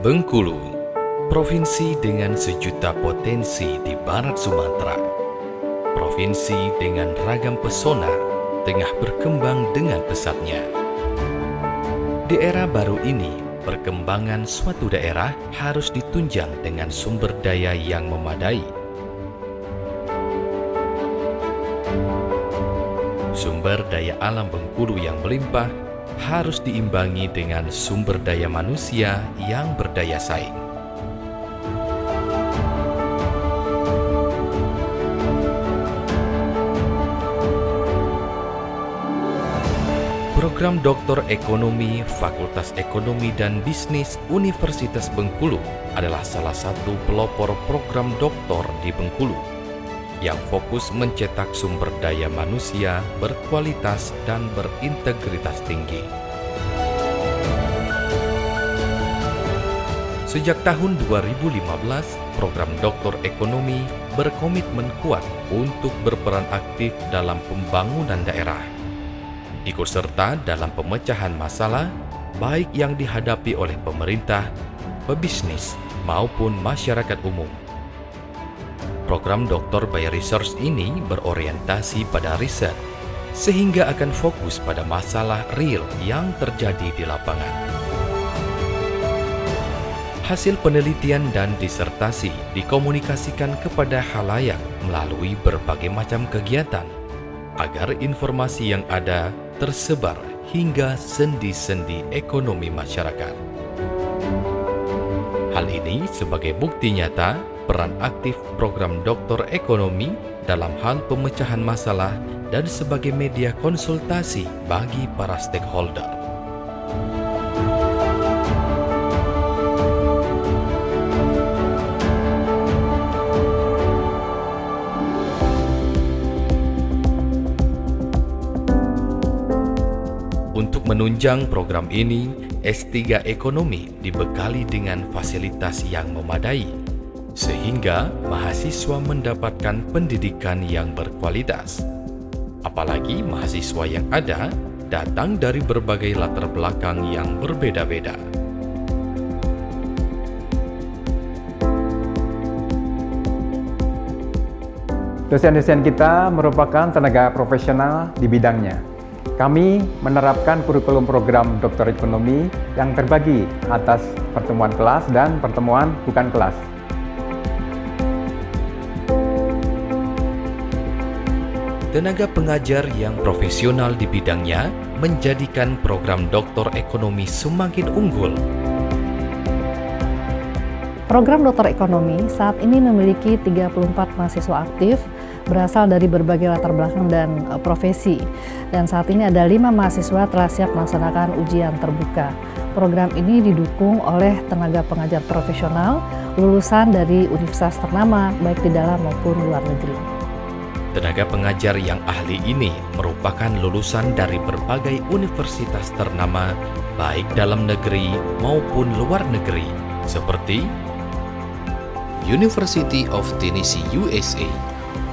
Bengkulu, provinsi dengan sejuta potensi di barat Sumatera. Provinsi dengan ragam pesona tengah berkembang dengan pesatnya. Di era baru ini, perkembangan suatu daerah harus ditunjang dengan sumber daya yang memadai. Sumber daya alam Bengkulu yang melimpah harus diimbangi dengan sumber daya manusia yang berdaya saing. Program Doktor Ekonomi Fakultas Ekonomi dan Bisnis Universitas Bengkulu adalah salah satu pelopor program doktor di Bengkulu yang fokus mencetak sumber daya manusia berkualitas dan berintegritas tinggi. Sejak tahun 2015, program Doktor Ekonomi berkomitmen kuat untuk berperan aktif dalam pembangunan daerah, ikut serta dalam pemecahan masalah baik yang dihadapi oleh pemerintah, pebisnis, maupun masyarakat umum. Program Doktor by Research ini berorientasi pada riset, sehingga akan fokus pada masalah real yang terjadi di lapangan. Hasil penelitian dan disertasi dikomunikasikan kepada khalayak melalui berbagai macam kegiatan, agar informasi yang ada tersebar hingga sendi-sendi ekonomi masyarakat. Hal ini sebagai bukti nyata peran aktif program Doktor Ekonomi dalam hal pemecahan masalah dan sebagai media konsultasi bagi para stakeholder. Untuk menunjang program ini, S3 Ekonomi dibekali dengan fasilitas yang memadai, sehingga mahasiswa mendapatkan pendidikan yang berkualitas. Apalagi mahasiswa yang ada datang dari berbagai latar belakang yang berbeda-beda. Dosen-dosen kita merupakan tenaga profesional di bidangnya. Kami menerapkan kurikulum program Doktor Ekonomi yang terbagi atas pertemuan kelas dan pertemuan bukan kelas. Tenaga pengajar yang profesional di bidangnya menjadikan program Doktor Ekonomi semakin unggul. Program Doktor Ekonomi saat ini memiliki 34 mahasiswa aktif berasal dari berbagai latar belakang dan profesi. Dan saat ini ada 5 mahasiswa telah siap melaksanakan ujian terbuka. Program ini didukung oleh tenaga pengajar profesional lulusan dari universitas ternama baik di dalam maupun luar negeri. Tenaga pengajar yang ahli ini merupakan lulusan dari berbagai universitas ternama baik dalam negeri maupun luar negeri seperti University of Tennessee USA,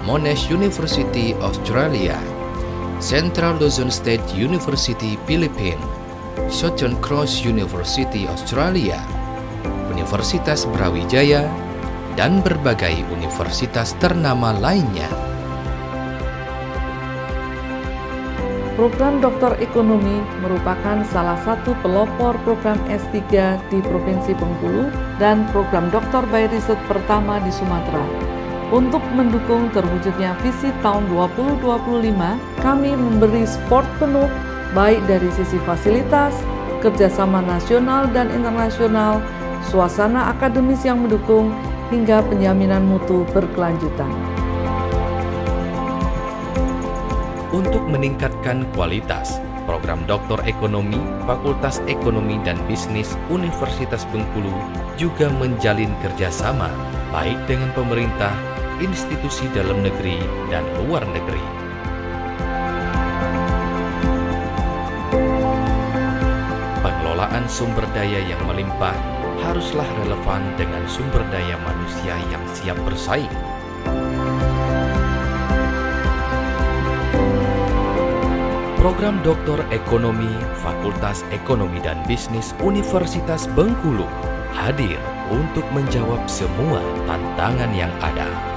Monash University Australia, Central Luzon State University Philippines, Southern Cross University Australia, Universitas Brawijaya, dan berbagai universitas ternama lainnya. Program Doktor Ekonomi merupakan salah satu pelopor program S3 di Provinsi Bengkulu dan program Doktor by Research pertama di Sumatera. Untuk mendukung terwujudnya visi tahun 2025, kami memberi support penuh baik dari sisi fasilitas, kerjasama nasional dan internasional, suasana akademis yang mendukung, hingga penjaminan mutu berkelanjutan. Untuk meningkatkan kualitas, program Doktor Ekonomi Fakultas Ekonomi dan Bisnis Universitas Bengkulu juga menjalin kerjasama baik dengan pemerintah, institusi dalam negeri, dan luar negeri. Pengelolaan sumber daya yang melimpah haruslah relevan dengan sumber daya manusia yang siap bersaing. Program Doktor Ekonomi Fakultas Ekonomi dan Bisnis Universitas Bengkulu hadir untuk menjawab semua tantangan yang ada.